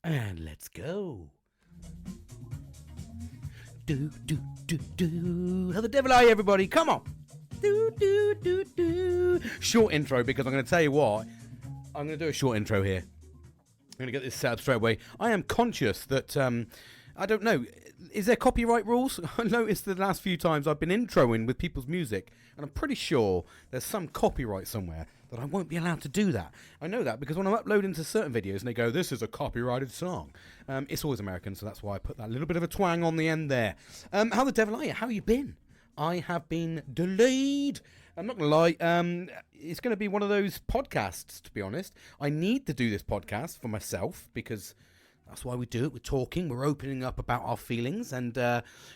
And let's go. How the devil are you, everybody? Come on. Short intro, because I'm going to tell you what. I'm going to do a short intro here. I'm going to get this set up straight away. I am conscious that, I don't know, is there copyright rules? I noticed the last few times I've been introing with people's music, and I'm pretty sure there's some copyright somewhere that I won't be allowed to do that. I know that because when I'm uploading to certain videos and they go, this is a copyrighted song, it's always American, so that's why I put that little bit of a twang on the end there. How the devil are you? How you been? I have been delayed. I'm not going to lie. It's going to be one of those podcasts, to be honest. I need to do this podcast for myself because that's why we do it. We're talking, we're opening up about our feelings, and,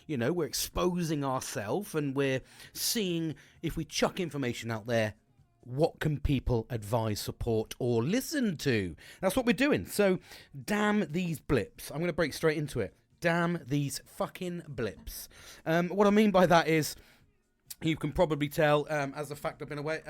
we're exposing ourselves, and we're seeing if we chuck information out there, what can people advise, support, or listen to? That's what we're doing. So, damn these blips. I'm going to break straight into it. Damn these fucking blips. What I mean by that is, you can probably tell, as the fact I've been away,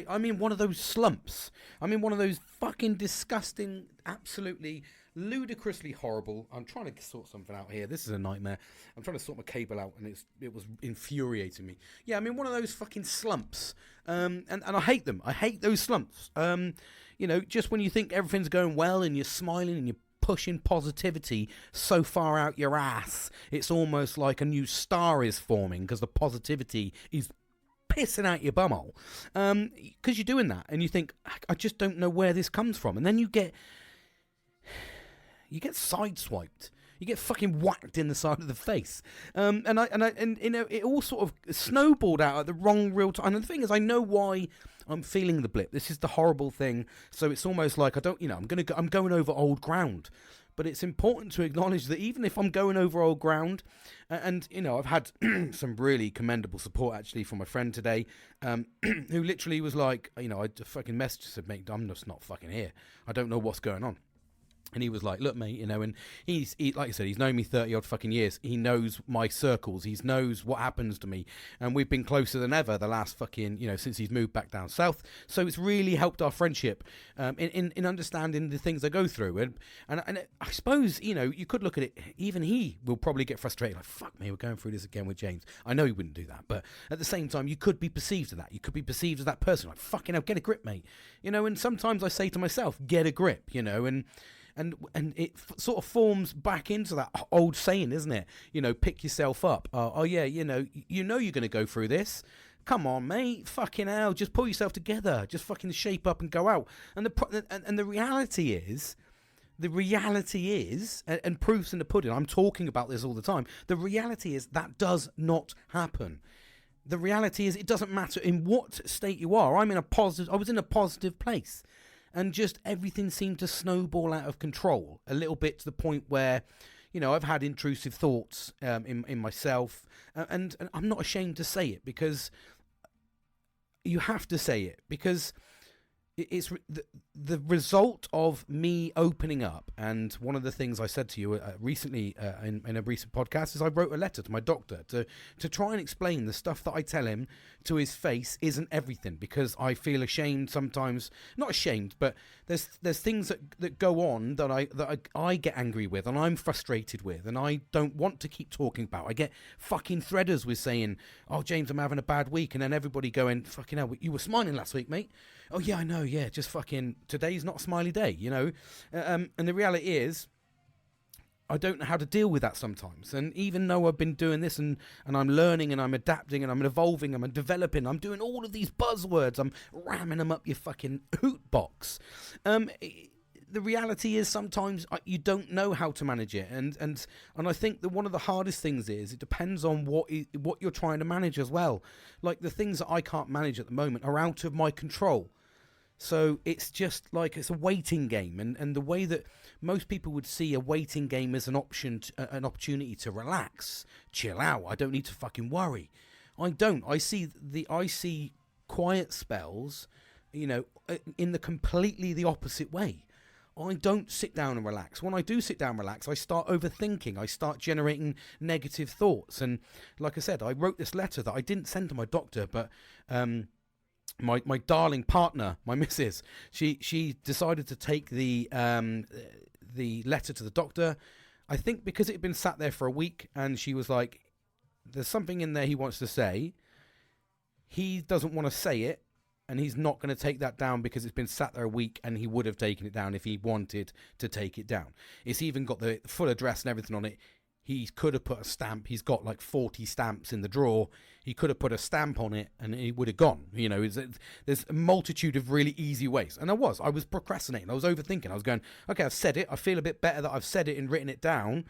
I'm in one of those slumps. I'm in one of those fucking disgusting, absolutely ludicrously horrible. I'm trying to sort something out here. This is a nightmare. I'm trying to sort my cable out, and it was infuriating me. Yeah, I'm in one of those fucking slumps, and I hate them. I hate those slumps. Just when you think everything's going well and you're smiling and you're pushing positivity so far out your ass, it's almost like a new star is forming because the positivity is pissing out your bumhole. Because you're doing that, and you think, I just don't know where this comes from, and then you get sideswiped. You get fucking whacked in the side of the face, and it all sort of snowballed out at the wrong real time. And the thing is, I know why I'm feeling the blip. This is the horrible thing. So it's almost like I'm going over old ground. But it's important to acknowledge that even if I'm going over old ground, and I've had some really commendable support actually from my friend today, who literally was like, I fucking messaged, said, mate, I'm just not fucking here. I don't know what's going on. And he was like, look, mate, and he's like I said, he's known me 30 odd fucking years. He knows my circles. He knows what happens to me. And we've been closer than ever the last fucking, since he's moved back down south. So it's really helped our friendship in understanding the things I go through. And I suppose, you could look at it, even he will probably get frustrated. Like, fuck me, we're going through this again with James. I know he wouldn't do that. But at the same time, you could be perceived as that. You could be perceived as that person. Like, fucking hell, get a grip, mate. And sometimes I say to myself, get a grip, and it sort of forms back into that old saying, isn't it? Pick yourself up. You're going to go through this. Come on, mate. Fucking hell. Just pull yourself together. Just fucking shape up and go out. And the reality is, and proof's in the pudding. I'm talking about this all the time. The reality is that does not happen. The reality is it doesn't matter in what state you are. I was in a positive place. And just everything seemed to snowball out of control a little bit, to the point where, I've had intrusive thoughts in myself. And I'm not ashamed to say it, because you have to say it, because it's the result of me opening up. And one of the things I said to you recently in a recent podcast is I wrote a letter to my doctor to try and explain the stuff that I tell him to his face isn't everything, because I feel ashamed sometimes. Not ashamed, but there's things that go on that I get angry with, and I'm frustrated with, and I don't want to keep talking about. I get fucking threaders with saying, oh, James, I'm having a bad week, and then everybody going, fucking hell, you were smiling last week, mate. Oh, yeah, I know, yeah, just fucking, today's not a smiley day, And the reality is, I don't know how to deal with that sometimes. And even though I've been doing this, and I'm learning, and I'm adapting, and I'm evolving, and I'm developing, I'm doing all of these buzzwords, I'm ramming them up your fucking hoot box. The reality is sometimes you don't know how to manage it, and I think that one of the hardest things is it depends on what you're trying to manage as well. Like, the things that I can't manage at the moment are out of my control. So it's just like it's a waiting game, and the way that most people would see a waiting game as an opportunity to relax, chill out. I don't need to fucking worry. I don't. I see quiet spells, in the completely the opposite way. I don't sit down and relax. When I do sit down and relax, I start overthinking. I start generating negative thoughts. And like I said, I wrote this letter that I didn't send to my doctor, but my darling partner, my missus, she decided to take the the letter to the doctor. I think because it had been sat there for a week, and she was like, there's something in there he wants to say. He doesn't want to say it, and he's not going to take that down because it's been sat there a week, and he would have taken it down if he wanted to take it down. It's even got the full address and everything on it. He could have put a stamp. He's got like 40 stamps in the drawer. He could have put a stamp on it and it would have gone. You know, there's a multitude of really easy ways. And I was procrastinating. I was overthinking. I was going, okay, I've said it. I feel a bit better that I've said it and written it down.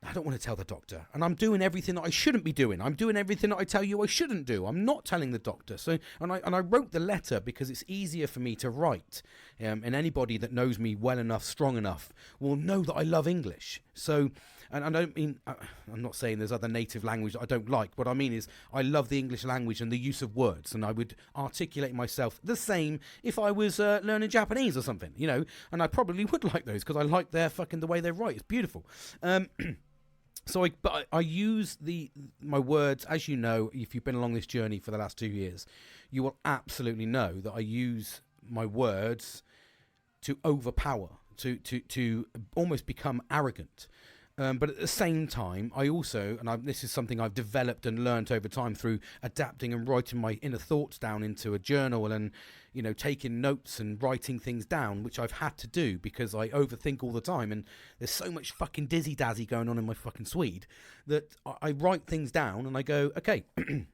I don't want to tell the doctor. And I'm doing everything that I shouldn't be doing. I'm doing everything that I tell you I shouldn't do. I'm not telling the doctor. So, and I wrote the letter because it's easier for me to write. And anybody that knows me well enough, strong enough, will know that I love English. So, and I don't mean, I'm not saying there's other native language that I don't like. What I mean is I love the English language and the use of words. And I would articulate myself the same if I was learning Japanese or something, you know. And I probably would like those because I like the way they write. It's beautiful. So I use my words, as you know, if you've been along this journey for the last 2 years, you will absolutely know that I use my words to overpower, to almost become arrogant. But at the same time, I also, and this is something I've developed and learnt over time through adapting and writing my inner thoughts down into a journal and, you know, taking notes and writing things down, which I've had to do because I overthink all the time. And there's so much fucking dizzy-dazzy going on in my fucking Swede that I write things down and I go, okay, you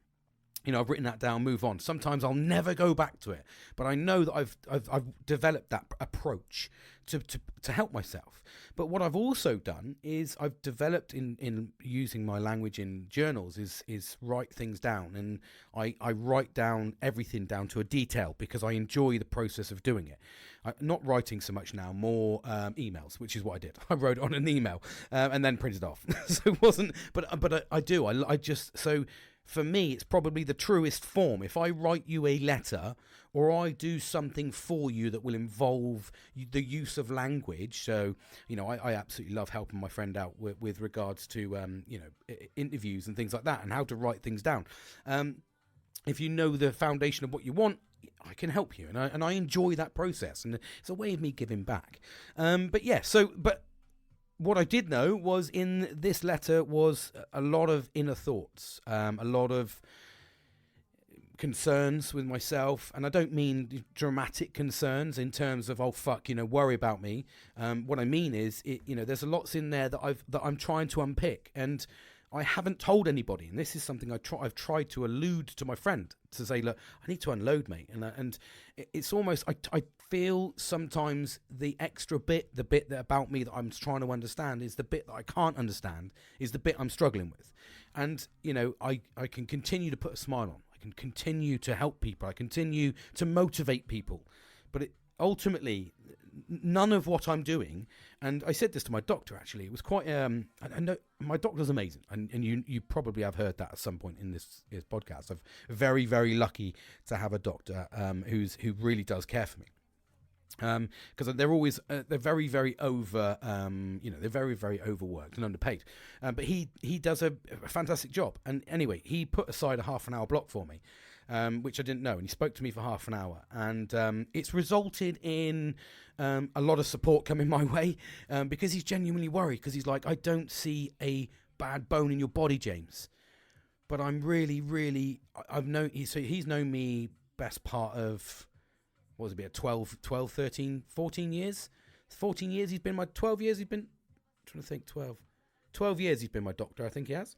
know, I've written that down, move on. Sometimes I'll never go back to it, but I know that I've developed that approach to help myself. But what I've also done is I've developed in using my language in journals is write things down, and I write down everything down to a detail because I enjoy the process of doing it. I'm not writing so much now, more emails, which is what I did. I wrote on an email and then printed off. So it wasn't, but I do. I just so. For me, it's probably the truest form. If I write you a letter or I do something for you that will involve the use of language. So, you know, I absolutely love helping my friend out with regards to, you know, interviews and things like that and how to write things down. If you know the foundation of what you want, I can help you. And I enjoy that process. And it's a way of me giving back. But what I did know was in this letter was a lot of inner thoughts, a lot of concerns with myself. And I don't mean dramatic concerns in terms of, oh, fuck, you know, worry about me. What I mean is, you know, there's a lots in there that I'm trying to unpick. And I haven't told anybody. And this is something I've tried to allude to my friend to say, look, I need to unload, mate. And it's almost, I feel sometimes the extra bit, the bit that about me that I'm trying to understand is the bit that I can't understand, is the bit I'm struggling with. And, you know, I can continue to put a smile on. I can continue to help people. I continue to motivate people. But ultimately, none of what I'm doing, and I said this to my doctor, actually, it was quite, I know my doctor's amazing, and you probably have heard that at some point in this podcast. I'm very, very lucky to have a doctor who really does care for me. Because they're always they're very, very over they're very, very overworked and underpaid, but he does a fantastic job. And anyway, he put aside a half an hour block for me, which I didn't know, and he spoke to me for half an hour, and it's resulted in a lot of support coming my way, because he's genuinely worried, because he's like, I don't see a bad bone in your body, James, but I'm really, really, he's known me best part of, what was it, 12, 13, 14 years? 14 years he's been my, 12 years he's been, I'm trying to think, 12 years he's been my doctor, I think he has.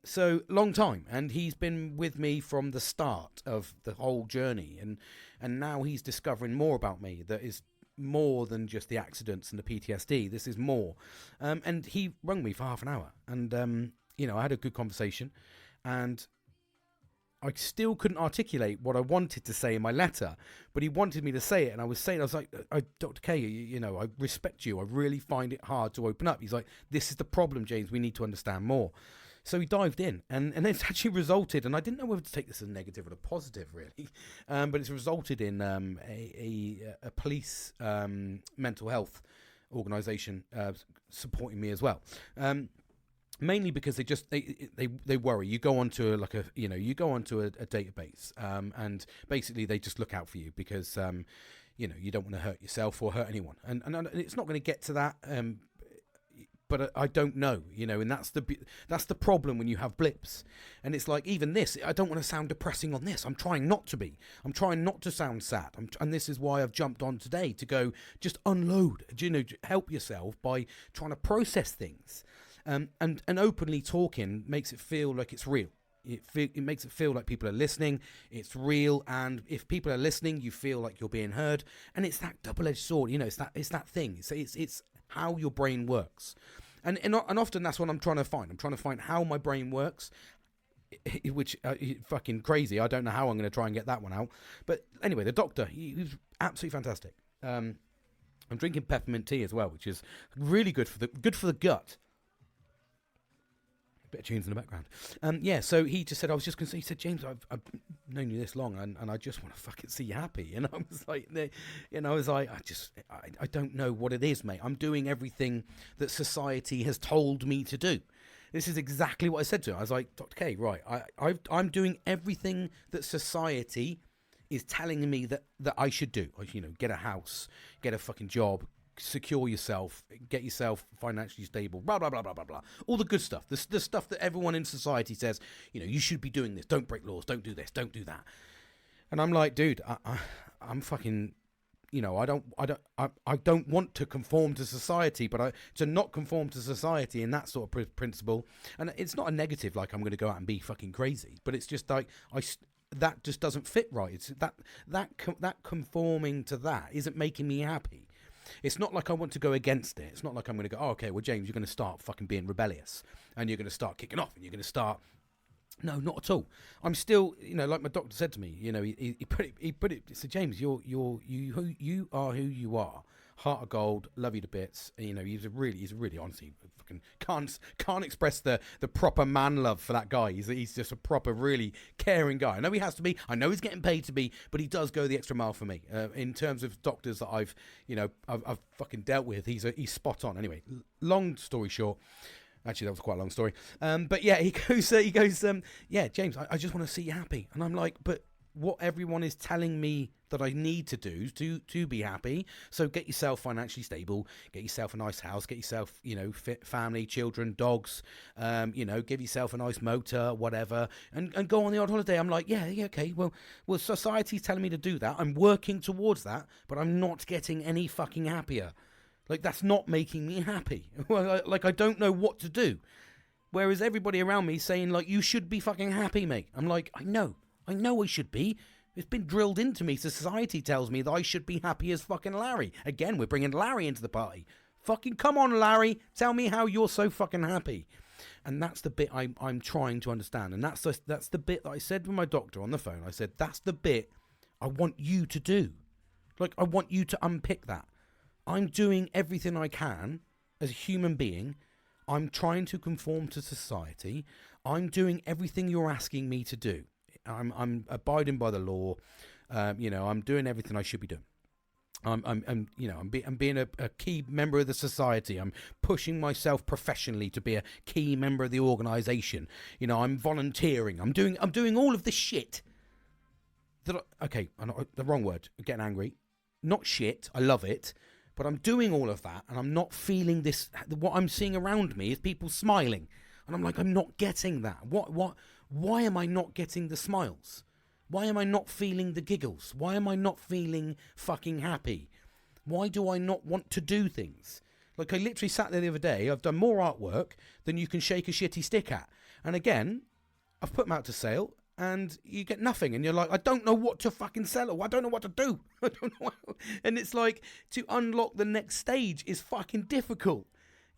So, long time. And he's been with me from the start of the whole journey. And now he's discovering more about me that is more than just the accidents and the PTSD. This is more. And he rang me for half an hour. And, you know, I had a good conversation. And I still couldn't articulate what I wanted to say in my letter, but he wanted me to say it. And I was like, Dr. K, you know, I respect you. I really find it hard to open up. He's like, this is the problem, James. We need to understand more. So he dived in, and it's actually resulted, and I didn't know whether to take this as a negative or a positive, really, but it's resulted in a police mental health organisation supporting me as well. Mainly because they worry. You go onto a database, and basically they just look out for you because you don't want to hurt yourself or hurt anyone. And it's not going to get to that. But I don't know, and that's the problem when you have blips. And it's like, even this, I don't want to sound depressing on this. I'm trying not to be. I'm trying not to sound sad. And this is why I've jumped on today to go just unload, help yourself by trying to process things. And openly talking makes it feel like it's real. It makes it feel like people are listening. It's real, and if people are listening, you feel like you're being heard. And it's that double-edged sword. It's that thing. It's how your brain works, and often that's what I'm trying to find. I'm trying to find how my brain works, which fucking crazy. I don't know how I'm going to try and get that one out. But anyway, the doctor, he was absolutely fantastic. I'm drinking peppermint tea as well, which is really good for the gut. Bit of tunes in the background. So he just said, I was just going to say, he said, James, I've known you this long, and I just want to fucking see you happy. And I was like, I don't know what it is, mate. I'm doing everything that society has told me to do. This is exactly what I said to him. I was like, Dr. K, right, I'm doing everything that society is telling me that I should do. Get a house, get a fucking job, secure yourself, get yourself financially stable, blah, blah, blah, blah, blah, blah. All the good stuff. The stuff that everyone in society says, you should be doing this. Don't break laws. Don't do this. Don't do that. And I'm like, dude, I'm fucking, I don't want to conform to society, but to not conform to society in that sort of principle. And it's not a negative, like I'm going to go out and be fucking crazy, but it's just like, that just doesn't fit right. It's that conforming to that isn't making me happy. It's not like I want to go against it. It's not like I'm going to go, oh, okay, well, James, you're going to start fucking being rebellious and you're going to start kicking off and you're going to start. No, not at all. I'm still, like my doctor said to me, he put it, so James, you are who you are. Heart of gold, love you to bits. He's really honestly fucking can't express the proper man love for that guy. He's just a proper, really caring guy. I know he has to be. I know he's getting paid to be, but he does go the extra mile for me. In terms of doctors that I've fucking dealt with, he's spot on. Anyway, long story short. Actually, that was quite a long story. But yeah, he goes, yeah, James, I just want to see you happy. And I'm like, but what everyone is telling me that I need to do to be happy. So get yourself financially stable, get yourself a nice house, get yourself, fit family, children, dogs, give yourself a nice motor, whatever, and go on the odd holiday. I'm like, yeah, okay. Well, society's telling me to do that. I'm working towards that, but I'm not getting any fucking happier. Like, that's not making me happy. Like, I don't know what to do. Whereas everybody around me saying, like, you should be fucking happy, mate. I'm like, I know I should be. It's been drilled into me. Society tells me that I should be happy as fucking Larry. Again, we're bringing Larry into the party. Fucking come on, Larry. Tell me how you're so fucking happy. And that's the bit I'm trying to understand. And that's the bit that I said with my doctor on the phone. I said, that's the bit I want you to do. Like, I want you to unpick that. I'm doing everything I can as a human being. I'm trying to conform to society. I'm doing everything you're asking me to do. I'm abiding by the law. I'm doing everything I should be doing. I'm being a key member of the society. I'm pushing myself professionally to be a key member of the organisation. I'm volunteering. I'm doing all of this shit. The wrong word. I'm getting angry. Not shit. I love it. But I'm doing all of that, and I'm not feeling this. What I'm seeing around me is people smiling, and I'm like, I'm not getting that. Why am I not getting the smiles? Why am I not feeling the giggles? Why am I not feeling fucking happy? Why do I not want to do things? Like, I literally sat there the other day. I've done more artwork than you can shake a shitty stick at. And again, I've put them out to sale, and you get nothing, and you're like, I don't know what to fucking sell, or I don't know what to do. I don't know. And it's like, to unlock the next stage is fucking difficult,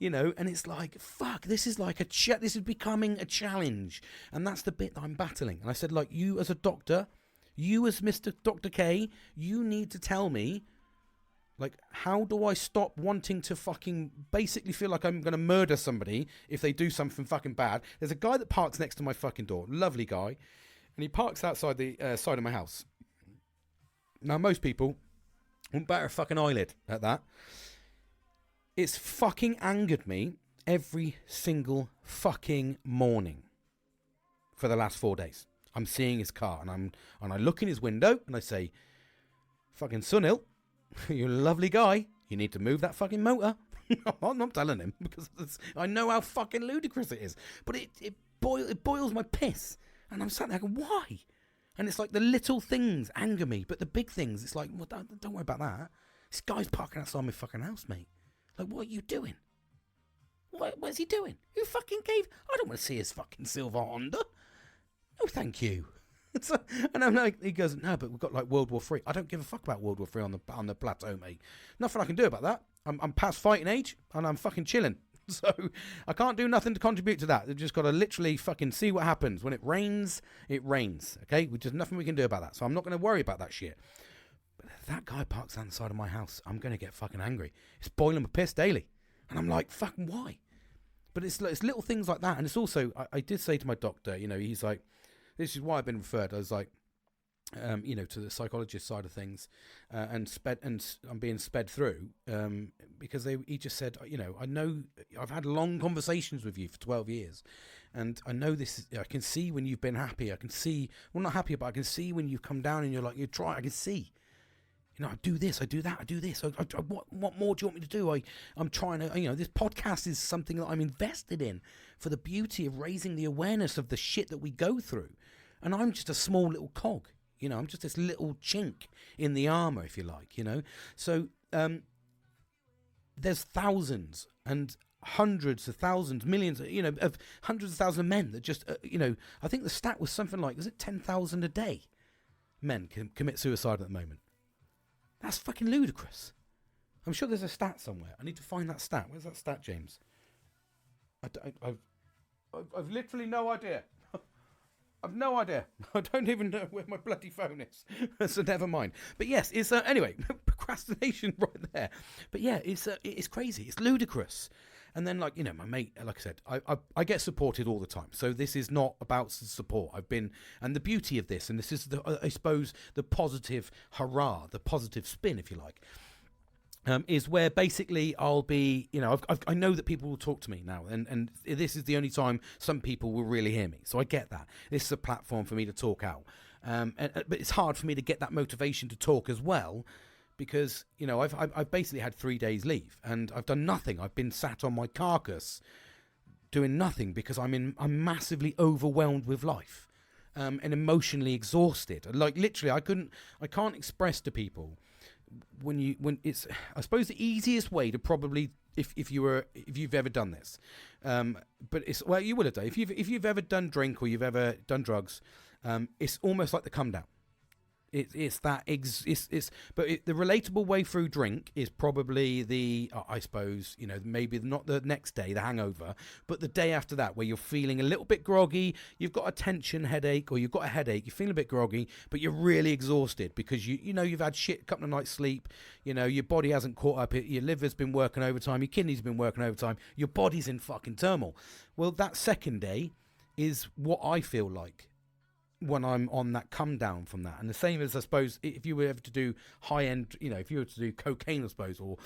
and it's like, fuck, this is like this is becoming a challenge, and that's the bit that I'm battling. And I said, like, you as a doctor, you as Mr. Dr. K, you need to tell me, like, how do I stop wanting to fucking basically feel like I'm going to murder somebody if they do something fucking bad? There's a guy that parks next to my fucking door. Lovely guy. And he parks outside the side of my house. Now, most people wouldn't bat a fucking eyelid at that. It's fucking angered me every single fucking morning for the last 4 days. I'm seeing his car, and I look in his window, and I say, fucking Sunil, you're a lovely guy. You need to move that fucking motor. I'm not telling him because I know how fucking ludicrous it is. But it boils my piss. And I'm sat there going, why? And it's like the little things anger me, but the big things, it's like, well, don't worry about that. This guy's parking outside my fucking house, mate. Like, what are you doing? What's he doing? Who fucking gave? I don't want to see his fucking silver Honda. No, thank you. And I'm like, he goes, no, but we've got like World War III. I don't give a fuck about World War III on the plateau, mate. Nothing I can do about that. I'm past fighting age and I'm fucking chilling. So I can't do nothing to contribute to that. They've just got to literally fucking see what happens. When it rains, okay? There's nothing we can do about that. So I'm not going to worry about that shit. But if that guy parks down the side of my house, I'm going to get fucking angry. It's boiling my piss daily. And I'm like, fucking why? But it's little things like that. And it's also, I did say to my doctor, he's like, this is why I've been referred. I was like, to the psychologist side of things, and I'm being sped through, because he just said, I know I've had long conversations with you for 12 years, and I know this. I can see when you've been happy. I can see, well, not happy, but I can see when you come down and you're like, you try. I can see. I do this, I do that, I do this. What more do you want me to do? I'm trying to, this podcast is something that I'm invested in for the beauty of raising the awareness of the shit that we go through. And I'm just a small little cog, I'm just this little chink in the armor, if you like, So there's thousands and hundreds of thousands, millions, of hundreds of thousands of men that just, I think the stat was something like, was it 10,000 a day men commit suicide at the moment? That's fucking ludicrous. I'm sure there's a stat somewhere. I need to find that stat. Where's that stat, James? I've literally no idea. I've no idea. I don't even know where my bloody phone is. So never mind. But yes, it's anyway, procrastination right there. But yeah, it's crazy. It's ludicrous. And then, like, my mate, like I said, I get supported all the time. So this is not about support. And the beauty of this, and this is, I suppose, the positive hurrah, the positive spin, if you like, is where basically I'll be, I know that people will talk to me now, and this is the only time some people will really hear me. So I get that. This is a platform for me to talk out. But it's hard for me to get that motivation to talk as well, because, I've basically had 3 days leave and I've done nothing. I've been sat on my carcass doing nothing because I'm massively overwhelmed with life, and emotionally exhausted. Like, literally, I can't express to people when it's, I suppose, the easiest way to probably, if you've ever done this, but it's, well, you would have done, if you've ever done drink or you've ever done drugs, it's almost like the come down. The relatable way through drink is probably the, I suppose, maybe not the next day, the hangover, but the day after that, where you're feeling a little bit groggy, you've got a tension headache, or you've got a headache, you're feeling a bit groggy, but you're really exhausted because you've had shit, a couple of nights sleep, your body hasn't caught up, your liver's been working overtime, your kidneys have been working overtime, your body's in fucking turmoil. Well, that second day is what I feel like when I'm on that come down from that. And the same as, I suppose, if you were ever to do high end, if you were to do cocaine, I suppose, or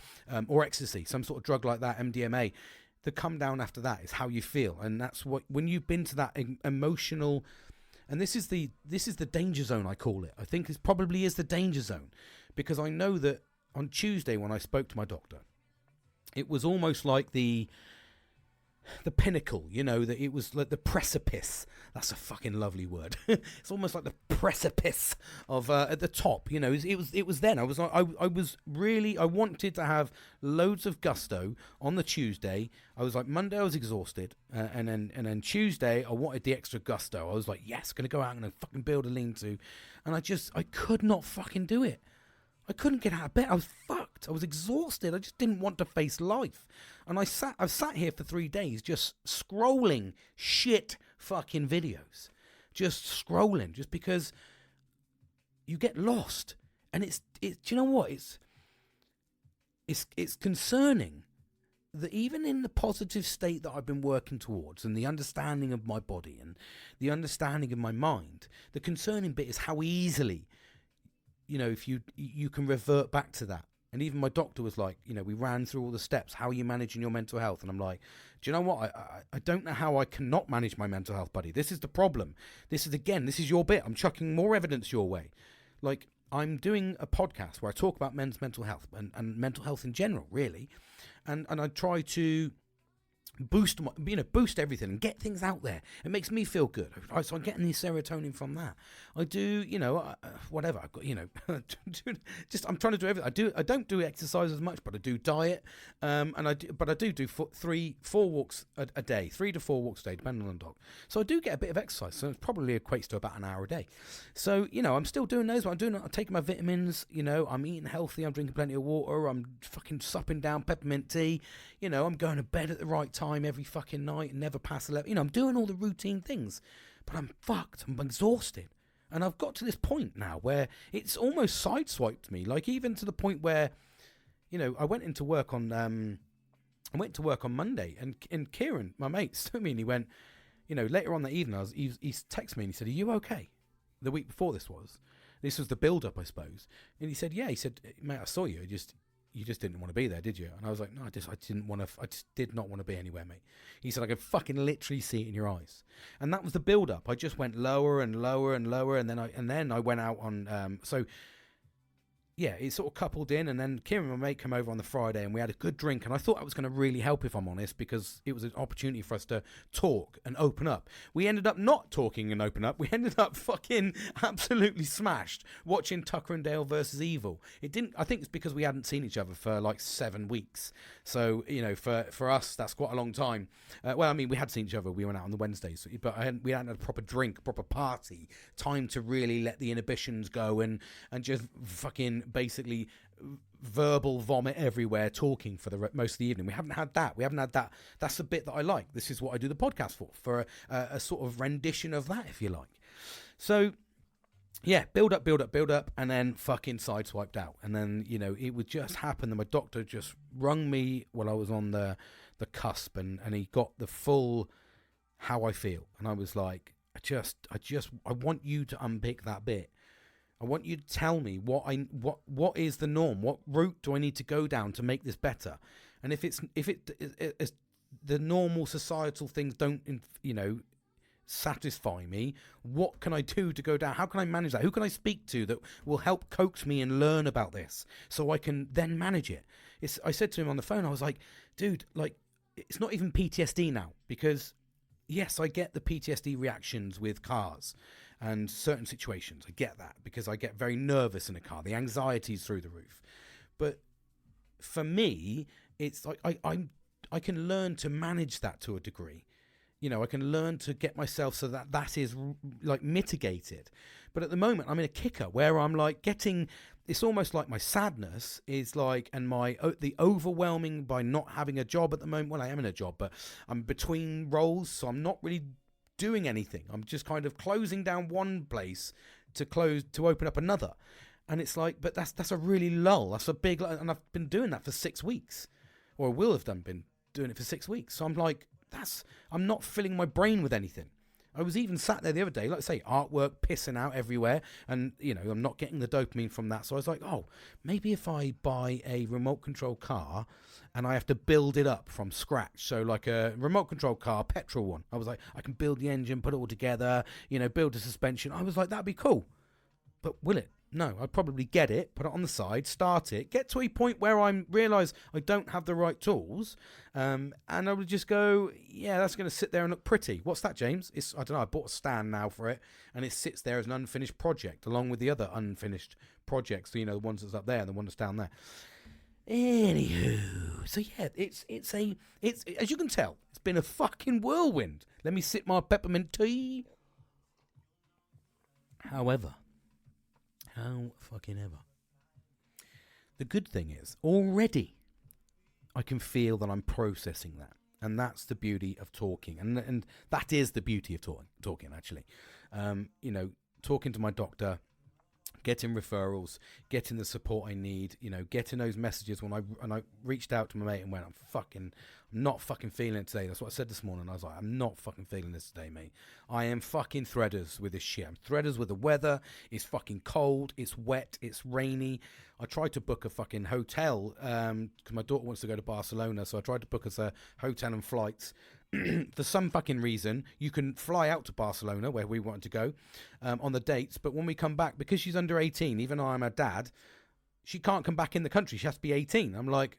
ecstasy, some sort of drug like that, MDMA, the come down after that is how you feel. And that's what, when you've been to that emotional, and this is the danger zone, I call it. I think it probably is the danger zone, because I know that on Tuesday when I spoke to my doctor, it was almost like the pinnacle, that it was like the precipice. That's a fucking lovely word. It's almost like the precipice of at the top. It was then. I wanted to have loads of gusto on the Tuesday. I was like, Monday I was exhausted, and then Tuesday I wanted the extra gusto. I was like, yes, gonna go out and fucking build a lean-to, and I could not fucking do it. I couldn't get out of bed. I was fucked. I was exhausted. I just didn't want to face life. And I've sat here for 3 days just scrolling shit fucking videos. Just scrolling. Just because you get lost. And do you know what? It's concerning that even in the positive state that I've been working towards, and the understanding of my body and the understanding of my mind, the concerning bit is how easily, if you can revert back to that. And even my doctor was like, we ran through all the steps. How are you managing your mental health? And I'm like, do you know what? I don't know how I cannot manage my mental health, buddy. This is the problem. This is your bit. I'm chucking more evidence your way. Like, I'm doing a podcast where I talk about men's mental health and mental health in general, really. And I try to boost everything and get things out there. It makes me feel good. So I'm getting the serotonin from that. I do, whatever. I've got, I'm trying to do everything. I don't do exercise as much, but I do diet. And I do 3-4 walks a day, 3 to 4 walks a day, depending on the dog. So I do get a bit of exercise. So it probably equates to about an hour a day. So, I'm still doing those. I'm taking my vitamins, I'm eating healthy. I'm drinking plenty of water. I'm fucking supping down peppermint tea. I'm going to bed at the right time every fucking night and never past 11. I'm doing all the routine things, but I'm fucked. I'm exhausted. And I've got to this point now where it's almost sideswiped me. Like, even to the point where, I went into work on Monday, and Kieran, my mate, saw me and he went, later on that evening, he texted me and he said, "Are you okay?" The week before this was the build-up, I suppose. And he said, "Yeah." He said, "Mate, I saw you. You just didn't want to be there, did you?" And I was like, "No, I just did not want to be anywhere, mate." He said, "I could fucking literally see it in your eyes." And that was the build-up. I just went lower and lower and lower, and then I went out on. Yeah, it sort of coupled in, and then Kieran, my mate, came over on the Friday, and we had a good drink, and I thought that was going to really help, if I'm honest, because it was an opportunity for us to talk and open up. We ended up not talking and open up. We ended up fucking absolutely smashed watching Tucker and Dale versus Evil. I think it's because we hadn't seen each other for like 7 weeks. So, for us, that's quite a long time. We had seen each other. We went out on the Wednesdays, but we hadn't had a proper drink, proper party, time to really let the inhibitions go and just fucking basically verbal vomit everywhere, talking for the most of the evening. We haven't had that. That's the bit that I like. This is what I do the podcast for a sort of rendition of that, if you like. So yeah, build up, and then fucking sideswiped out. And then, it would just happen that my doctor just rung me while I was on the cusp, and he got the full how I feel. And I was like, I want you to unpick that bit. I want you to tell me what is the norm? What route do I need to go down to make this better? And if the normal societal things don't, satisfy me, what can I do to go down? How can I manage that? Who can I speak to that will help coax me and learn about this so I can then manage it? I said to him on the phone, I was like, dude, like, it's not even PTSD now, because yes, I get the PTSD reactions with cars and certain situations. I get that because I get very nervous in a car. The anxiety's through the roof. But for me, it's like I can learn to manage that to a degree. I can learn to get myself so that is like mitigated. But at the moment, I'm in a kicker where I'm like it's almost like my sadness is like, and the overwhelming by not having a job at the moment. Well, I am in a job, but I'm between roles, so I'm not really doing anything. I'm just kind of closing down one place to open up another. And it's like, but that's a really lull. That's a big, and I've been doing that for 6 weeks, or will have been doing it for 6 weeks. So I'm like, I'm not filling my brain with anything. I was even sat there the other day, like I say, artwork pissing out everywhere, and I'm not getting the dopamine from that. So I was like, oh, maybe if I buy a remote control car and I have to build it up from scratch. So like a remote control car, petrol one. I was like, I can build the engine, put it all together, build a suspension. I was like, that'd be cool. But will it? No, I'd probably get it, put it on the side, start it, get to a point where I realise I don't have the right tools, and I would just go, yeah, that's going to sit there and look pretty. What's that, James? I don't know, I bought a stand now for it, and it sits there as an unfinished project, along with the other unfinished projects, the ones that's up there and the one that's down there. Anywho, so yeah, it's as you can tell, it's been a fucking whirlwind. Let me sip my peppermint tea. However, how fucking ever. The good thing is, already I can feel that I'm processing that. And that's the beauty of talking. And that is the beauty of talking, actually. Talking to my doctor, getting referrals, getting the support I need, getting those messages when I reached out to my mate and went, I'm not fucking feeling it today. That's what I said this morning. I was like, I'm not fucking feeling this today, mate. I am fucking threaders with this shit. I'm threaders with the weather. It's fucking cold. It's wet. It's rainy. I tried to book a fucking hotel because my daughter wants to go to Barcelona. So I tried to book us a hotel and flights. for some fucking reason, you can fly out to Barcelona, where we wanted to go, on the dates. But when we come back, because she's under 18, even though I'm her dad, she can't come back in the country. She has to be 18. I'm like,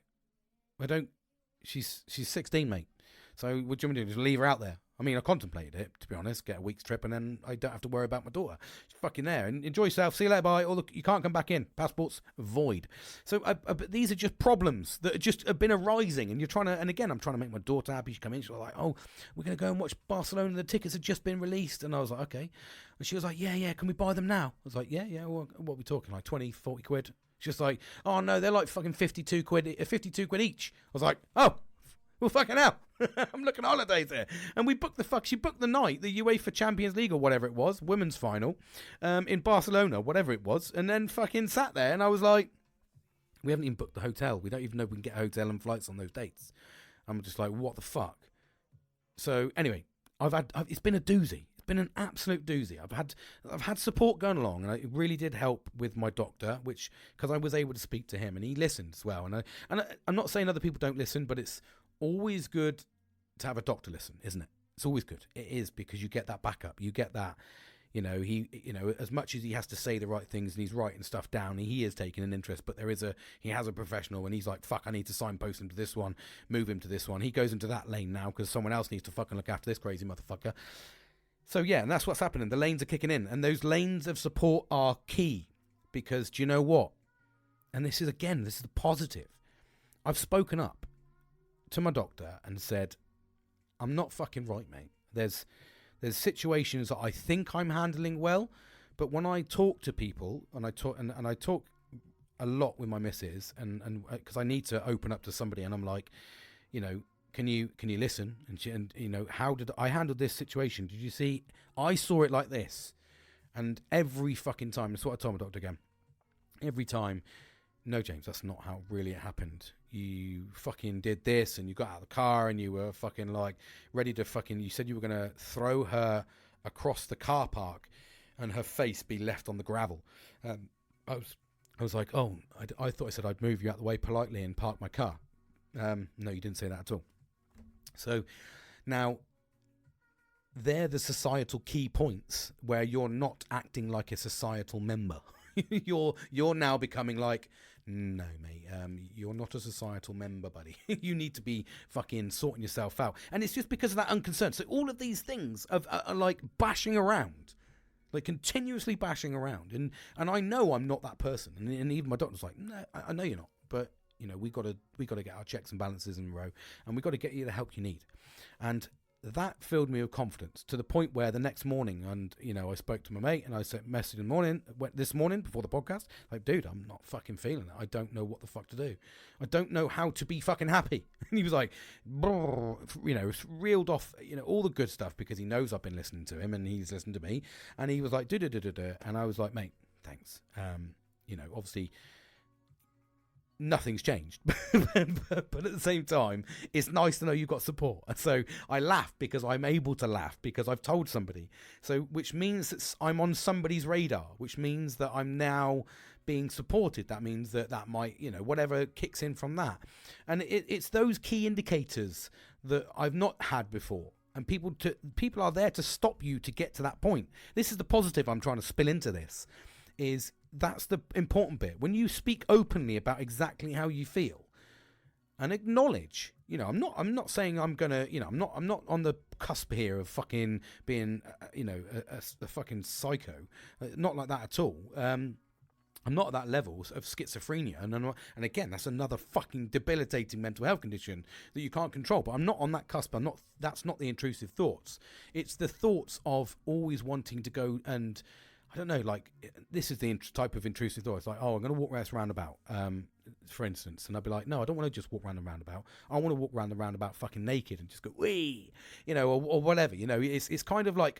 she's 16, mate. So what do you want me to do? Just leave her out there? I mean, I contemplated it, to be honest, get a week's trip, and then I don't have to worry about my daughter. She's fucking there. And enjoy yourself. See you later, bye. Or look, you can't come back in. Passport's void. So but these are just problems that just have been arising. And you're trying to, and again, I'm trying to make my daughter happy. She come in, she's like, oh, we're going to go and watch Barcelona. The tickets have just been released. And I was like, okay. And she was like, yeah, can we buy them now? I was like, yeah, what are we talking, like 20, 40 quid? She's just like, oh, no, they're like fucking 52 quid each. I was like, oh, well, fucking hell. I'm looking at holidays here. And she booked the night, the UEFA Champions League or whatever it was, women's final, in Barcelona, whatever it was, and then fucking sat there, and I was like, we haven't even booked the hotel. We don't even know if we can get a hotel and flights on those dates. I'm just like, what the fuck? So anyway, it's been a doozy. It's been an absolute doozy. I've had support going along, and it really did help with my doctor, because I was able to speak to him, and he listened as well. And I'm not saying other people don't listen, but it's always good to have a doctor listen, isn't it? It's always good. It is, because you get that backup. You get that, as much as he has to say the right things and he's writing stuff down, he is taking an interest, but he has a professional, and he's like, fuck, I need to signpost him to this one, move him to this one. He goes into that lane now because someone else needs to fucking look after this crazy motherfucker. So yeah, and that's what's happening. The lanes are kicking in, and those lanes of support are key, because do you know what? And this is the positive. I've spoken up to my doctor and said, I'm not fucking right, mate. There's situations that I think I'm handling well, but when I talk to people, and I talk a lot with my missus, and because I need to open up to somebody, and I'm like, can you listen? And how did I handle this situation? Did you see? I saw it like this, and every fucking time, that's what I told my doctor again. Every time, no, James, that's not how really it happened. You fucking did this, and you got out of the car, and you were fucking like ready to fucking, you said you were going to throw her across the car park and her face be left on the gravel. I was like, oh, I thought I said I'd move you out the way politely and park my car. No, you didn't say that at all. So now they're the societal key points where you're not acting like a societal member. You're now becoming like, no, mate, you're not a societal member, buddy. You need to be fucking sorting yourself out. And it's just because of that unconcern. So all of these things are like bashing around, like continuously bashing around. And I know I'm not that person. And even my doctor's like, no, I know you're not. But, we got to get our checks and balances in a row, and we got to get you the help you need. And that filled me with confidence, to the point where the next morning, and I spoke to my mate, and I sent a message this morning before the podcast, like, dude, I'm not fucking feeling it. I don't know what the fuck to do. I don't know how to be fucking happy. And he was like, reeled off, all the good stuff, because he knows I've been listening to him and he's listened to me. And he was like, and I was like, mate, thanks. Obviously nothing's changed, but at the same time, it's nice to know you've got support. So I laugh because I'm able to laugh because I've told somebody. So, which means that I'm on somebody's radar, which means that I'm now being supported. That means that might, whatever kicks in from that. And it's those key indicators that I've not had before. And people are there to stop you to get to that point. This is the positive I'm trying to spill into this, is that's the important bit. When you speak openly about exactly how you feel and acknowledge, I'm not saying I'm gonna, I'm not on the cusp here of fucking being, a fucking psycho. Not like that at all. I'm not at that level of schizophrenia, and again, that's another fucking debilitating mental health condition that you can't control. But I'm not on that cusp. That's not the intrusive thoughts. It's the thoughts of always wanting to go and, I don't know, like, this is the type of intrusive thought. It's like, oh, I'm going to walk around this roundabout, for instance. And I'd be like, no, I don't want to just walk around the roundabout. I want to walk around the roundabout fucking naked and just go, wee, or whatever. It's kind of like,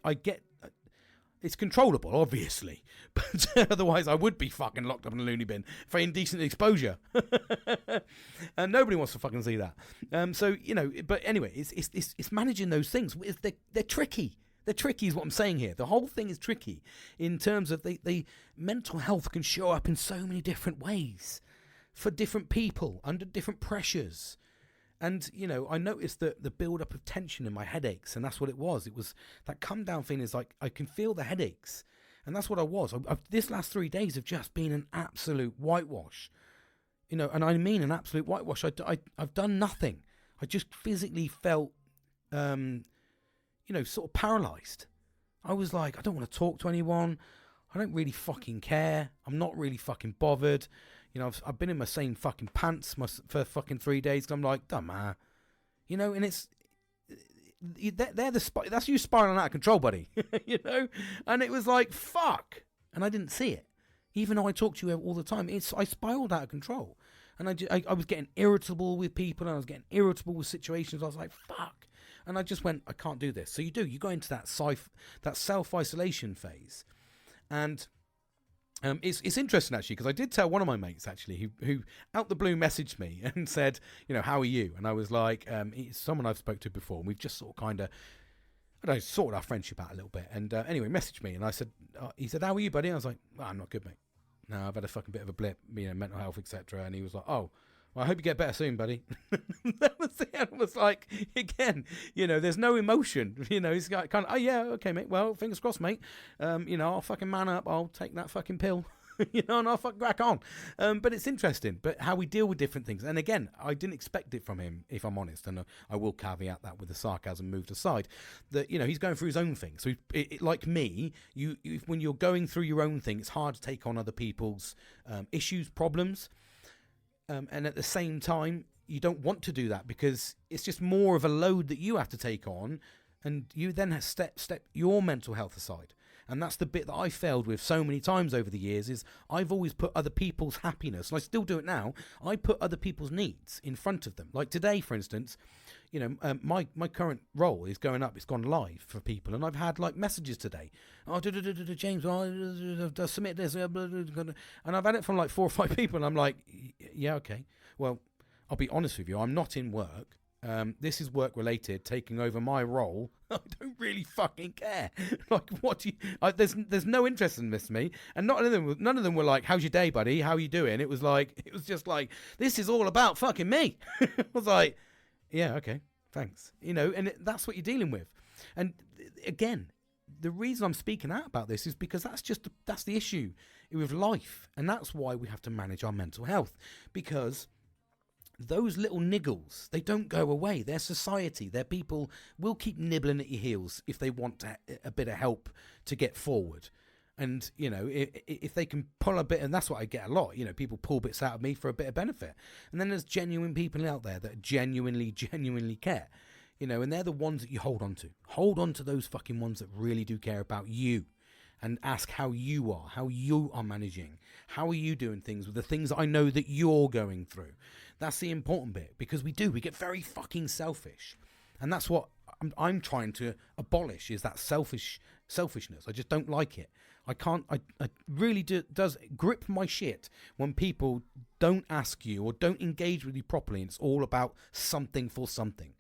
it's controllable, obviously. But otherwise, I would be fucking locked up in a loony bin for indecent exposure. And nobody wants to fucking see that. But anyway, it's managing those things. They're tricky. They're tricky is what I'm saying here. The whole thing is tricky in terms of the mental health can show up in so many different ways for different people under different pressures. And, I noticed that the build-up of tension in my headaches, and that's what it was. It was that come-down feeling is like I can feel the headaches, and that's what I was. This last 3 days have just been an absolute whitewash, and I mean an absolute whitewash. I've done nothing. I just physically felt, sort of paralysed. I was like, I don't want to talk to anyone. I don't really fucking care. I'm not really fucking bothered. I've been in my same fucking pants for fucking 3 days. And I'm like, dumb man. And it's, that's you spiraling out of control, buddy. And it was like, fuck. And I didn't see it. Even though I talk to you all the time, I spiraled out of control. And I was getting irritable with people, and I was getting irritable with situations. I was like, fuck. And I just went, I can't do this. So you go into that self-isolation phase. And it's interesting, actually, because I did tell one of my mates, actually, who out the blue messaged me and said, how are you? And I was like, it's someone I've spoke to before, and we've just sort of kind of, sorted our friendship out a little bit. And anyway, messaged me, and I said, he said, how are you, buddy? And I was like, I'm not good, mate. No, I've had a fucking bit of a blip, mental health, etc. And he was like, oh, well, I hope you get better soon, buddy. That was it. I was like, again, there's no emotion. He's got kind of, oh, yeah, okay, mate. Well, fingers crossed, mate. I'll fucking man up. I'll take that fucking pill. And I'll fucking crack on. But it's interesting. But how we deal with different things. And again, I didn't expect it from him, if I'm honest. And I will caveat that with the sarcasm moved aside. That, he's going through his own thing. So, like me, when you're going through your own thing, it's hard to take on other people's issues, problems. And at the same time, you don't want to do that because it's just more of a load that you have to take on, and you then have step your mental health aside. And that's the bit that I failed with so many times over the years, is I've always put other people's happiness, and I still do it now, I put other people's needs in front of them. Like today, for instance, my current role is going up, it's gone live for people, and I've had like messages today. Oh, James, I've submitted this, and I've had it from like 4 or 5 people, and I'm like, yeah, okay. Well, I'll be honest with you, I'm not in work. This is work related, taking over my role. I don't really fucking care. Like, what do you? There's no interest in this, me, and none of them were like, "How's your day, buddy? How you doing?" It was just like, this is all about fucking me. I was like, yeah, okay, thanks. And that's what you're dealing with. And again, the reason I'm speaking out about this is because that's the issue with life, and that's why we have to manage our mental health, because those little niggles, they don't go away. They're society. They're people will keep nibbling at your heels if they want a bit of help to get forward. And, if they can pull a bit, and that's what I get a lot, people pull bits out of me for a bit of benefit. And then there's genuine people out there that genuinely care, and they're the ones that you hold on to. Hold on to those fucking ones that really do care about you. And ask how you are managing. How are you doing things with the things that I know that you're going through? That's the important bit, because we get very fucking selfish. And that's what I'm trying to abolish, is that selfishness. I just don't like it. I really does grip my shit when people don't ask you or don't engage with you properly, and it's all about something for something.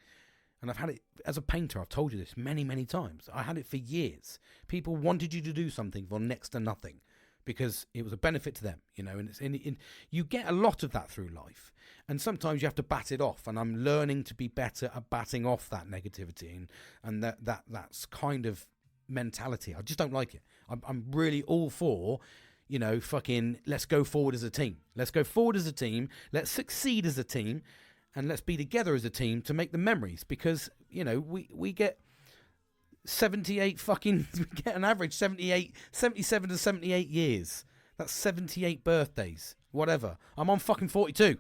And I've had it as a painter. I've told you this many, many times. I had it for years. People wanted you to do something for next to nothing because it was a benefit to them, and you get a lot of that through life. And sometimes you have to bat it off. And I'm learning to be better at batting off that negativity and that's kind of mentality. I just don't like it. I'm really all for, fucking let's go forward as a team. Let's go forward as a team. Let's succeed as a team. And let's be together as a team to make the memories, because, we get 78 fucking, we get an average 77 to 78 years. That's 78 birthdays, whatever. I'm on fucking 42.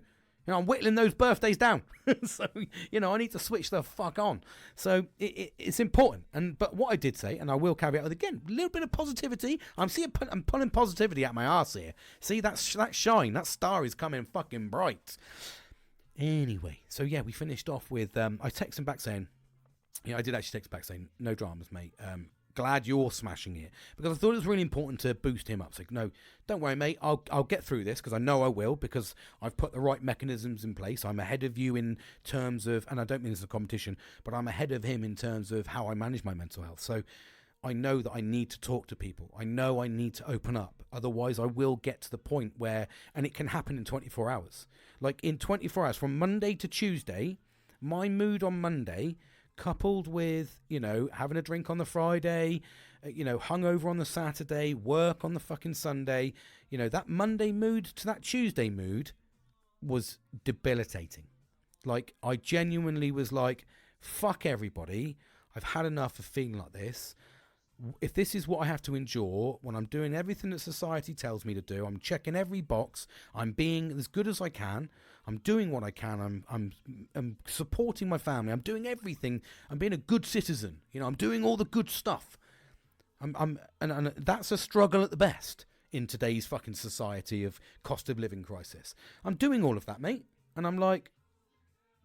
I'm whittling those birthdays down. So, I need to switch the fuck on. So it's important. But what I did say, and I will carry out again, a little bit of positivity. I'm pulling positivity out my arse here. See, that shine, that star is coming fucking bright. Anyway, so yeah, we finished off with, I texted him back saying, I did actually text back saying, no dramas, mate. Glad you're smashing it, because I thought it was really important to boost him up. So no, don't worry, mate. I'll get through this, because I know I will, because I've put the right mechanisms in place. I'm ahead of you in terms of, and I don't mean this as a competition, but I'm ahead of him in terms of how I manage my mental health. So I know that I need to talk to people. I know I need to open up. Otherwise, I will get to the point where, and it can happen in 24 hours. Like in 24 hours, from Monday to Tuesday, My mood on Monday, coupled with, having a drink on the Friday, hungover on the Saturday, work on the fucking Sunday, that Monday mood to that Tuesday mood was debilitating. Like, I genuinely was like, fuck everybody. I've had enough of feeling like this. If this is what I have to endure when I'm doing everything that society tells me to do, I'm checking every box, I'm being as good as I can, I'm doing what I can, I'm supporting my family, I'm doing everything, I'm being a good citizen, I'm doing all the good stuff. And that's a struggle at the best in today's fucking society of cost of living crisis. I'm doing all of that, mate, and I'm like,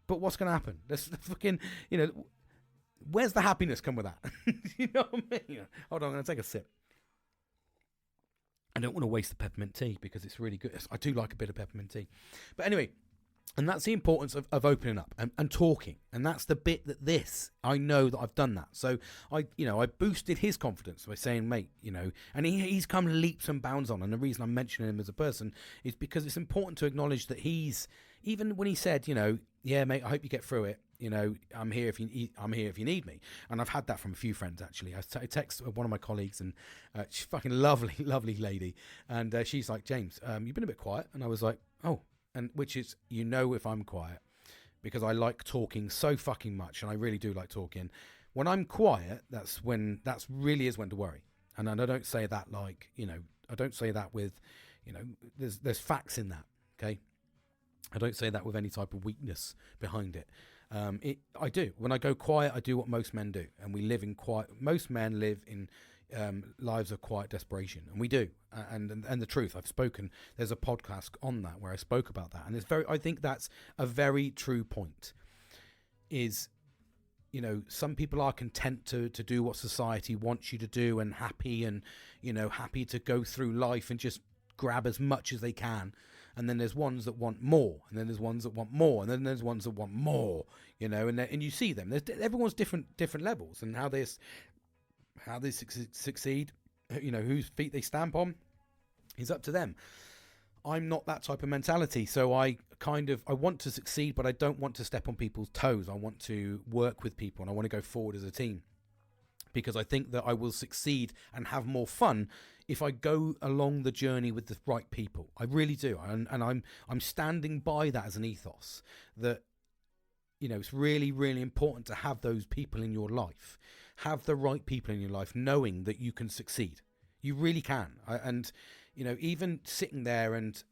but what's going to happen? There's fucking, where's the happiness come with that? You know what I mean? Hold on, I'm going to take a sip. I don't want to waste the peppermint tea because it's really good. I do like a bit of peppermint tea. But anyway, and that's the importance of opening up and talking. And that's the bit that I know that I've done that. So I boosted his confidence by saying, mate, and he's come leaps and bounds on. And the reason I'm mentioning him as a person is because it's important to acknowledge that even when he said, yeah, mate, I hope you get through it. I'm here if you need me. And I've had that from a few friends, actually. I text one of my colleagues, and she's fucking lovely, lovely lady. And she's like, James, you've been a bit quiet. And I was like, oh, and which is, if I'm quiet, because I like talking so fucking much. And I really do like talking. When I'm quiet, that's really is when to worry. And I don't say that like, I don't say that with, there's facts in that. Okay. I don't say that with any type of weakness behind it. I do. When I go quiet, I do what most men do, and we live in quiet. Most men live in lives of quiet desperation, and we do. And the truth, I've spoken. There's a podcast on that where I spoke about that, and I think that's a very true point. Is some people are content to do what society wants you to do, and happy to go through life and just grab as much as they can. And then there's ones that want more, and then there's ones that want more, and then there's ones that want more, and you see them. Everyone's different levels, and how they succeed, whose feet they stamp on, is up to them. I'm not that type of mentality, so I want to succeed, but I don't want to step on people's toes. I want to work with people, and I want to go forward as a team, because I think that I will succeed and have more fun if I go along the journey with the right people. I really do. And I'm standing by that as an ethos, that, it's really, really important to have those people in your life, have the right people in your life, knowing that you can succeed. You really can. Even sitting there and,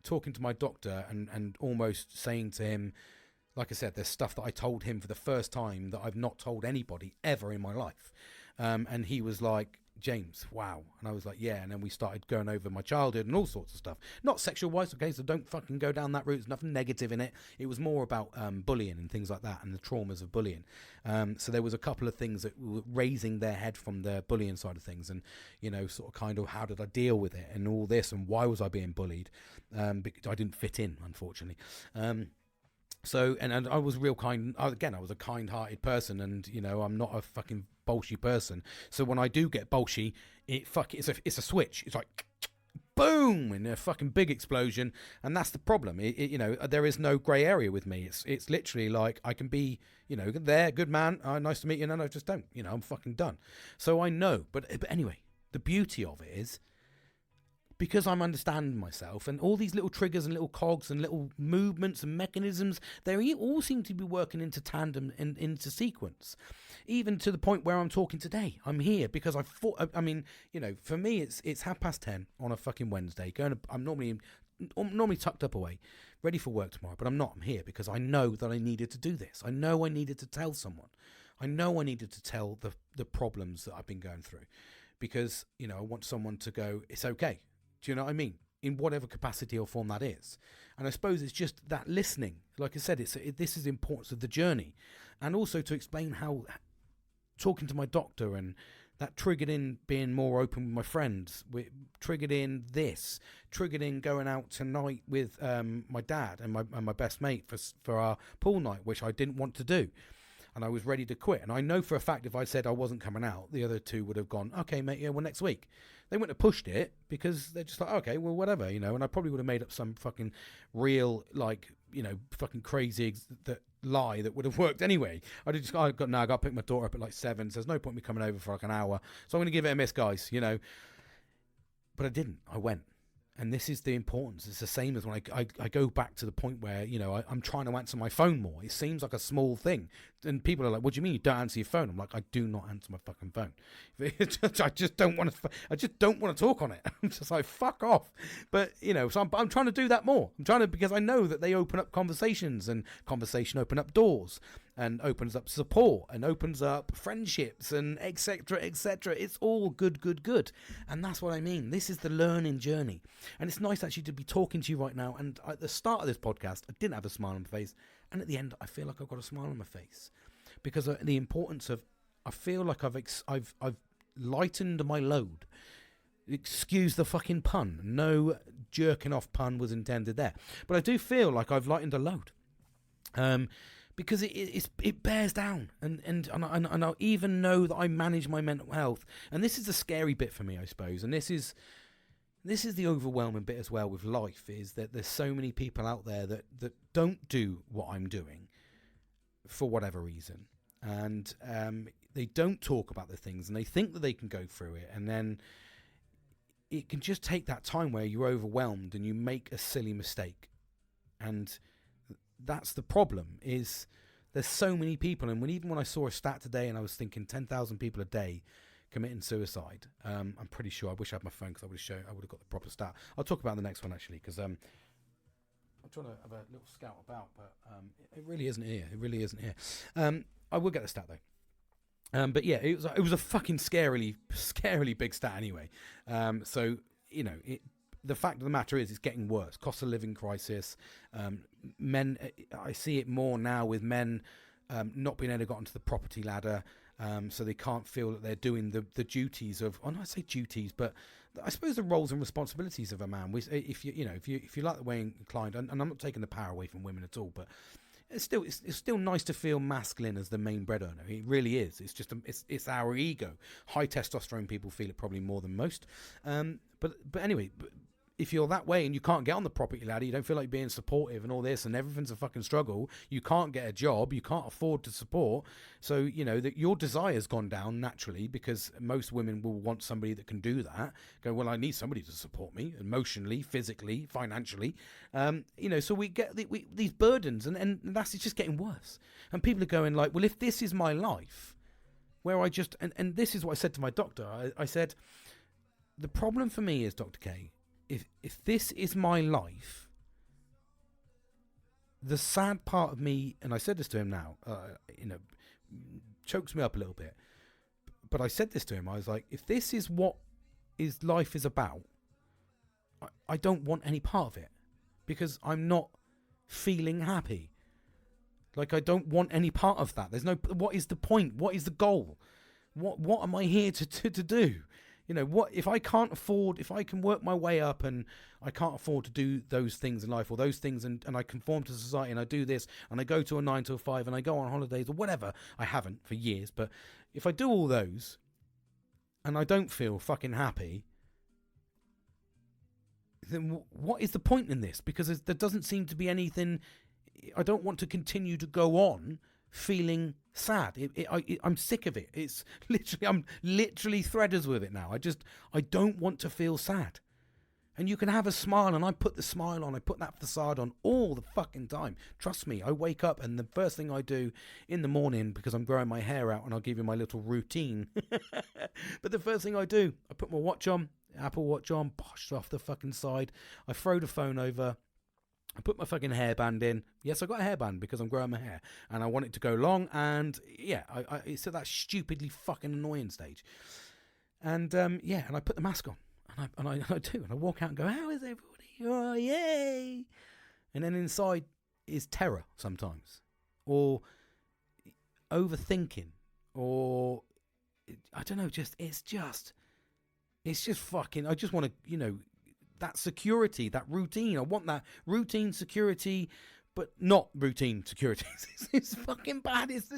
talking to my doctor and almost saying to him, like I said, there's stuff that I told him for the first time that I've not told anybody ever in my life. And he was like, James, wow. And I was like, yeah. And then we started going over my childhood and all sorts of stuff. Not sexual wise, okay, so don't fucking go down that route. There's nothing negative in it. It was more about bullying and things like that, and the traumas of bullying. So there was a couple of things that were raising their head from the bullying side of things, and, sort of kind of how did I deal with it and all this, and why was I being bullied? Because I didn't fit in, unfortunately. So, and I was real kind. Again, I was a kind-hearted person, and I'm not a fucking bolshy person. So when I do get bolshy, it's a switch. It's like boom, and a fucking big explosion, and that's the problem. There is no grey area with me. It's literally like I can be, there, good man, nice to meet you, and I just don't. I'm fucking done. So I know, but anyway, the beauty of it is, because I'm understanding myself, and all these little triggers and little cogs and little movements and mechanisms, they all seem to be working into tandem and into sequence, even to the point where I'm talking today. I'm here because for me, it's 10:30 on a fucking Wednesday. I'm normally tucked up away, ready for work tomorrow, but I'm not. I'm here because I know that I needed to do this. I know I needed to tell someone. I know I needed to tell the problems that I've been going through, because, I want someone to go, it's okay. Do you know what I mean? In whatever capacity or form that is. And I suppose it's just that listening. Like I said, this is the importance of the journey. And also to explain how talking to my doctor, and that triggered in being more open with my friends, triggered in going out tonight with my dad and my best mate for our pool night, which I didn't want to do. And I was ready to quit. And I know for a fact if I said I wasn't coming out, the other two would have gone, okay, mate, yeah, well, next week. They wouldn't have pushed it because they're just like, okay, well, whatever, and I probably would have made up some fucking real, fucking crazy that lie that would have worked anyway. I got to pick my daughter up at like 7, so there's no point in me coming over for like an hour, so I'm going to give it a miss, guys, you know. But I didn't. I went. And this is the importance. It's the same as when I go back to the point where, you know, I'm trying to answer my phone more. It seems like a small thing. And people are like, what do you mean you don't answer your phone? I'm like, I do not answer my fucking phone. I just don't want to talk on it. I'm just like, fuck off. But, you know, so I'm trying to do that more. Because I know that they open up conversations, and conversation open up doors, and opens up support, and opens up friendships, and etc., etc. It's all good. And that's what I mean. This is the learning journey. And it's nice actually to be talking to you right now. And at the start of this podcast, I didn't have a smile on my face. And at the end, I feel like I've got a smile on my face. Because of the importance of, I feel like I've lightened my load. Excuse the fucking pun. No jerking off pun was intended there. But I do feel like I've lightened a load. Because it bears down, and I even know that I manage my mental health, and this is the scary bit for me, I suppose, and this is the overwhelming bit as well with life, is that there's so many people out there that don't do what I'm doing for whatever reason, and they don't talk about the things, and they think that they can go through it, and then it can just take that time where you're overwhelmed and you make a silly mistake, and that's the problem. Is there's so many people, and even when I saw a stat today, and I was thinking 10,000 people a day committing suicide. I'm pretty sure. I wish I had my phone because I would have got the proper stat. I'll talk about the next one actually, because I'm trying to have a little scout about, but it really isn't here. It really isn't here. I will get the stat though. But yeah, it was a fucking scarily big stat anyway. So you know it. The fact of the matter is, it's getting worse. Cost of living crisis. Men, I see it more now with men not being able to get onto the property ladder, so they can't feel that they're doing the duties of. Oh, no, I say duties, but I suppose the roles and responsibilities of a man. If you like the way inclined, and I'm not taking the power away from women at all, but it's still nice to feel masculine as the main bread earner. It really is. It's just it's our ego. High testosterone people feel it probably more than most. But anyway. If you're that way and you can't get on the property ladder, you don't feel like being supportive and all this, and everything's a fucking struggle, you can't get a job, you can't afford to support, so you know that your desire's gone down naturally, because most women will want somebody that can do that. Go, well, I need somebody to support me emotionally, physically, financially, you know, so we get these burdens, and that's, it's just getting worse. And people are going like, well, if this is my life, where I just, and this is what I said to my doctor, I said, the problem for me is, Dr. K, if this is my life, the sad part of me, and I said this to him now, you know, chokes me up a little bit, but I said this to him, I was like, if this is what life is about, I don't want any part of it, because I'm not feeling happy. Like, I don't want any part of that. There's no, what is the point? What is the goal? What am I here to do? You know, what if I can't afford, if I can work my way up and I can't afford to do those things in life, or those things, and I conform to society, and I do this, and I go to a 9 to 5, and I go on holidays or whatever. I haven't for years, but if I do all those and I don't feel fucking happy, then what is the point in this? Because there doesn't seem to be anything. I don't want to continue to go on feeling sad. I'm sick of it. It's literally, I'm literally threaders with it now. I don't want to feel sad. And you can have a smile, and I put the smile on, I put that facade on all the fucking time. Trust me, I wake up, and the first thing I do in the morning, because I'm growing my hair out, and I'll give you my little routine, but the first thing I do, I put my watch on, Apple Watch on, posh off the fucking side, I throw the phone over, I put my fucking hairband in. Yes, I got a hairband because I'm growing my hair and I want it to go long. And yeah, it's at that stupidly fucking annoying stage. And yeah, and I put the mask on, and I do, and I walk out and go, "How is everybody? Oh, yay!" And then inside is terror sometimes, or overthinking, or I don't know. It's just fucking. I just want to, you know, that security, that routine. I want that routine security, but not routine security. It's fucking bad. It's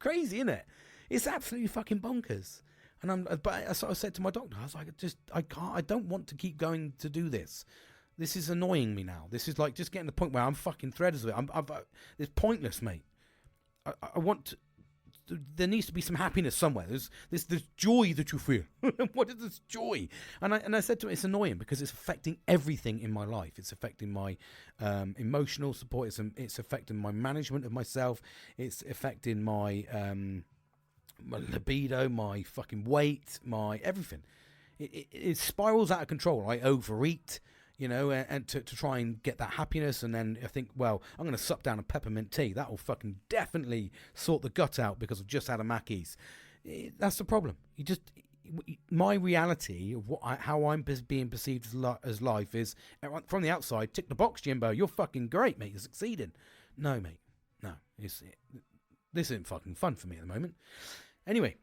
crazy, isn't it? It's absolutely fucking bonkers. And but I sort of said to my doctor, I was like, I don't want to keep going to do this. This is annoying me now. This is like just getting to the point where I'm fucking threaders of it. It's pointless, mate. I want to, there needs to be some happiness somewhere. There's this joy that you feel. What is this joy? And I said to him, it's annoying because it's affecting everything in my life. It's affecting my emotional support. It's affecting my management of myself. It's affecting my libido, my fucking weight, my everything. It spirals out of control. I overeat, and to try and get that happiness. And then I think, well, I'm going to sup down a peppermint tea. That will fucking definitely sort the gut out because I've just had a Mackey's. That's the problem. My reality of how I'm being perceived as life is, from the outside, tick the box, Jimbo. You're fucking great, mate. You're succeeding. No, mate. No. This isn't fucking fun for me at the moment. Anyway,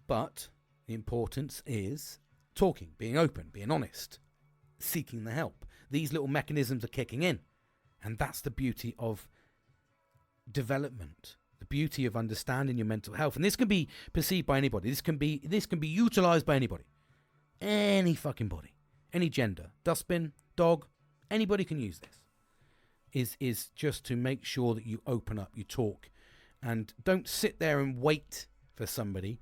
but the importance is talking, being open, being honest, seeking the help. These little mechanisms are kicking in. And that's the beauty of development, the beauty of understanding your mental health. And this can be perceived by anybody. This can be utilized by anybody. Any fucking body. Any gender. Dustbin, dog, anybody can use this. Is just to make sure that you open up, you talk, and don't sit there and wait for somebody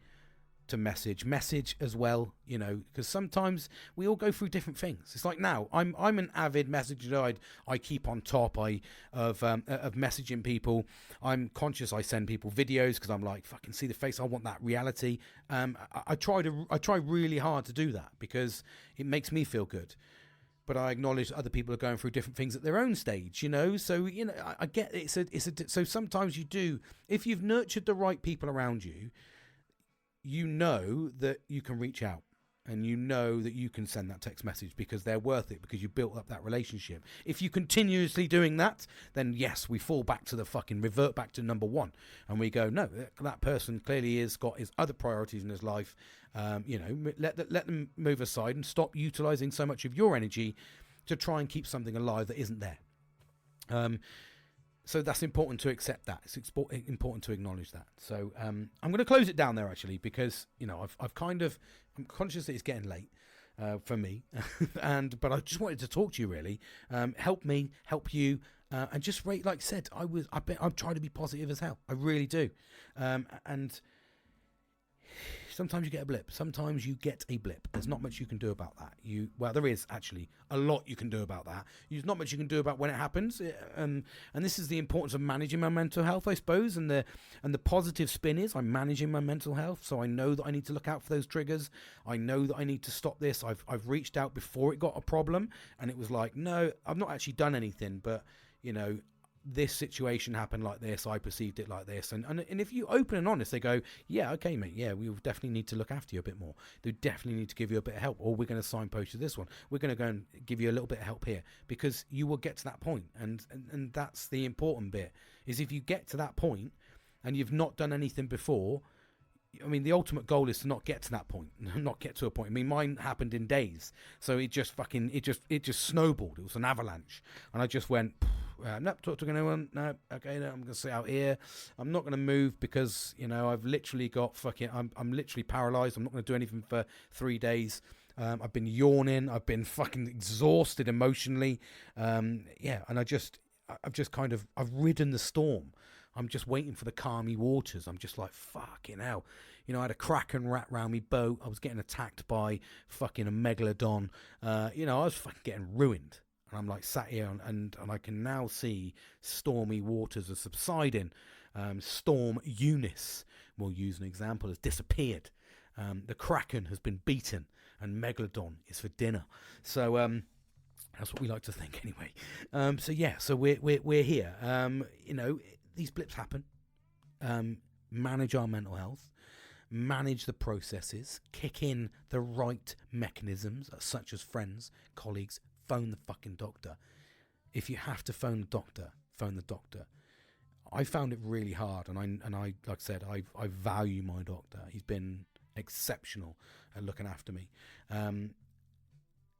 to message as well, because sometimes we all go through different things. It's like now I'm an avid messenger. I keep on top of messaging people. I'm conscious I send people videos because I'm like, fucking see the face, I want that reality. I try really hard to do that because it makes me feel good. But I acknowledge other people are going through different things at their own stage, So I get it. So sometimes you do, if you've nurtured the right people around you, you know that you can reach out and you know that you can send that text message because they're worth it, because you built up that relationship. If you continuously doing that, then yes, we fall back to revert back to number one, and we go, no, that person clearly has got his other priorities in his life. Let them move aside and stop utilizing so much of your energy to try and keep something alive that isn't there. So that's important to accept that. It's important to acknowledge that. So I'm going to close it down there actually, because I'm conscious that it's getting late for me, but I just wanted to talk to you really. Help me, help you, and just like I said, I'm trying to be positive as hell. I really do, and. Sometimes you get a blip. Sometimes you get a blip. There's not much you can do about that. There is actually a lot you can do about that. There's not much you can do about when it happens. And this is the importance of managing my mental health, I suppose. And the positive spin is I'm managing my mental health, so I know that I need to look out for those triggers. I know that I need to stop this. I've reached out before it got a problem, and it was like, no, I've not actually done anything, but this situation happened like this, I perceived it like this, and if you open and honest, they go, yeah, okay, mate, yeah, we definitely need to look after you a bit more. They definitely need to give you a bit of help, or we're going to signpost you this one. We're going to go and give you a little bit of help here, because you will get to that point, and that's the important bit. Is if you get to that point and you've not done anything before. I mean, the ultimate goal is to not get to that point, not get to a point. I mean, mine happened in days, so it just snowballed. It was an avalanche, and I just went, nope, talk to anyone, no, okay, no, I'm going to sit out here. I'm not going to move because, I've literally got I'm literally paralyzed. I'm not going to do anything for 3 days. I've been yawning. I've been fucking exhausted emotionally. And I've ridden the storm. I'm just waiting for the calmy waters. I'm just like, fucking hell. I had a kraken wrapped around me boat. I was getting attacked by fucking a megalodon. I was fucking getting ruined. And I'm like sat here and I can now see stormy waters are subsiding. Storm Eunice, we'll use an example, has disappeared. The kraken has been beaten and megalodon is for dinner. So that's what we like to think anyway. So we're here. These blips happen. Manage our mental health, manage the processes, kick in the right mechanisms such as friends, colleagues, phone the fucking doctor. If you have to phone the doctor, phone the doctor. I found it really hard, and I like I said, I value my doctor. He's been exceptional at looking after me.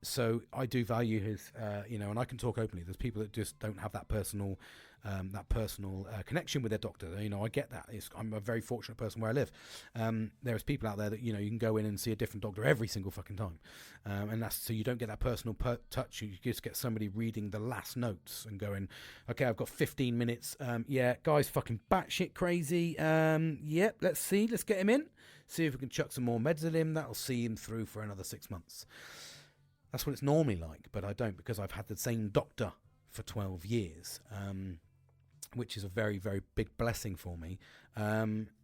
So I do value his, and I can talk openly. There's people that just don't have that personal connection with their doctor. I get that. I'm a very fortunate person where I live. There's people out there that, you can go in and see a different doctor every single fucking time. And that's so you don't get that personal touch. You just get somebody reading the last notes and going, okay, I've got 15 minutes. Yeah, guy's fucking batshit crazy. Yep, let's get him in. See if we can chuck some more meds at him. That'll see him through for another 6 months. That's what it's normally like, but I don't, because I've had the same doctor for 12 years, which is a very, very big blessing for me.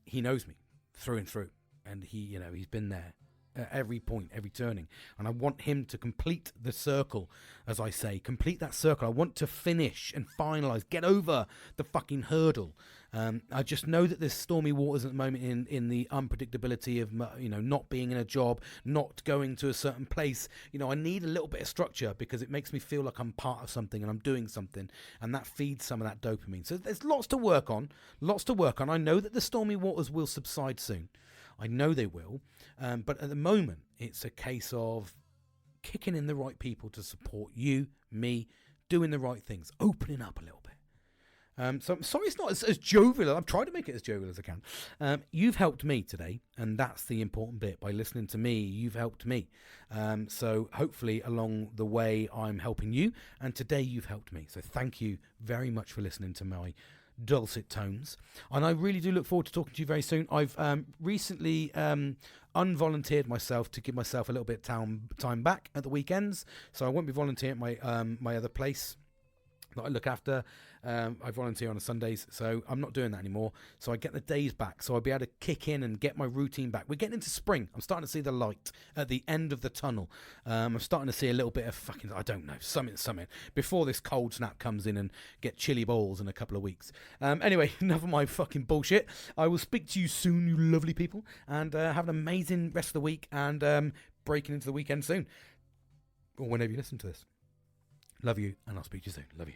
He knows me through and through, and he's been there at every point, every turning, and I want him to complete the circle, as I say, complete that circle. I want to finish and finalise, get over the fucking hurdle. I just know that there's stormy waters at the moment in the unpredictability of, not being in a job, not going to a certain place. I need a little bit of structure because it makes me feel like I'm part of something and I'm doing something, and that feeds some of that dopamine. So there's lots to work on. I know that the stormy waters will subside soon. I know they will. But at the moment, it's a case of kicking in the right people to support you, me, doing the right things, opening up a little bit. So I'm sorry it's not as jovial. I've tried to make it as jovial as I can. You've helped me today, and that's the important bit. By listening to me, you've helped me. So hopefully along the way, I'm helping you, and today you've helped me. So thank you very much for listening to my dulcet tones, and I really do look forward to talking to you very soon. I've recently unvolunteered myself to give myself a little bit of time back at the weekends, so I won't be volunteering at my other place that I look after. I volunteer on the Sundays, so I'm not doing that anymore. So I get the days back, so I'll be able to kick in and get my routine back. We're getting into spring. I'm starting to see the light at the end of the tunnel. I'm starting to see a little bit of fucking, I don't know, something before this cold snap comes in and get chilly balls in a couple of weeks. Anyway, enough of my fucking bullshit. I will speak to you soon, you lovely people, and have an amazing rest of the week, and breaking into the weekend soon, or whenever you listen to this. Love you, and I'll speak to you soon. Love you.